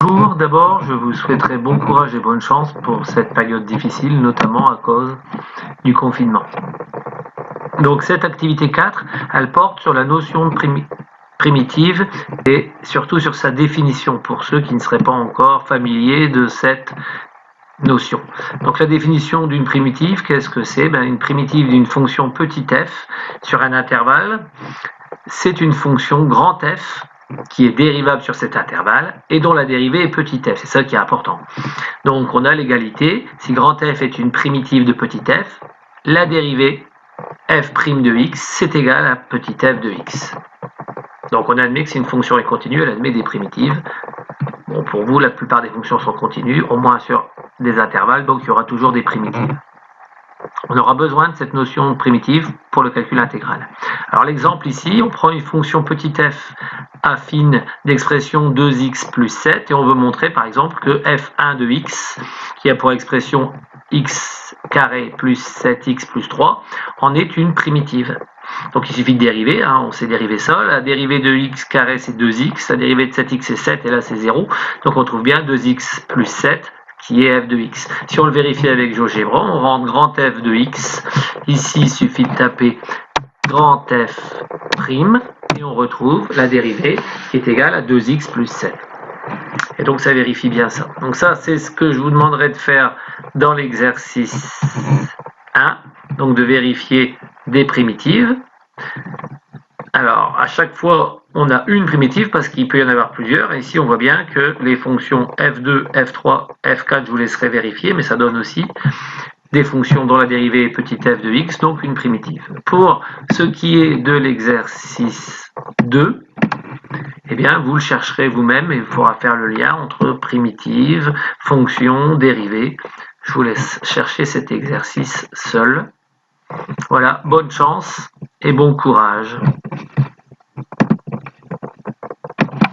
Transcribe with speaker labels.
Speaker 1: Bonjour, d'abord je vous souhaiterais bon courage et bonne chance pour cette période difficile, notamment à cause du confinement. Donc cette activité 4, elle porte sur la notion de primitive et surtout sur sa définition pour ceux qui ne seraient pas encore familiers de cette notion. Donc la définition d'une primitive, qu'est-ce que c'est? Une primitive d'une fonction petit f sur un intervalle, c'est une fonction grand F qui est dérivable sur cet intervalle et dont la dérivée est petit f, c'est ça qui est important. Donc on a l'égalité, si grand F est une primitive de petit f, la dérivée f' de x c'est égal à petit f de x. Donc on admet que si une fonction est continue, elle admet des primitives. Bon, pour vous, la plupart des fonctions sont continues, au moins sur des intervalles, donc il y aura toujours des primitives. On aura besoin de cette notion de primitive pour le calcul intégral. Alors l'exemple ici, on prend une fonction petit f affine d'expression 2x plus 7 et on veut montrer par exemple que f1 de x, qui a pour expression x carré plus 7x plus 3, en est une primitive. Donc il suffit de dériver, on sait dériver ça, la dérivée de x carré c'est 2x, la dérivée de 7x c'est 7 et là c'est 0, donc on trouve bien 2x plus 7 qui est f de x. Si on le vérifie avec GeoGebra, on rentre grand f de x, ici il suffit de taper grand f' et on retrouve la dérivée qui est égale à 2x plus 7. Et donc ça vérifie bien ça. Donc ça c'est ce que je vous demanderai de faire dans l'exercice 1, donc de vérifier des primitives. Alors, à chaque fois, on a une primitive parce qu'il peut y en avoir plusieurs. Et ici, on voit bien que les fonctions f2, f3, f4, je vous laisserai vérifier, mais ça donne aussi des fonctions dont la dérivée est petit f de x, donc une primitive. Pour ce qui est de l'exercice 2, eh bien, vous le chercherez vous-même et il faudra faire le lien entre primitive, fonction, dérivée. Je vous laisse chercher cet exercice seul. Voilà, bonne chance et bon courage.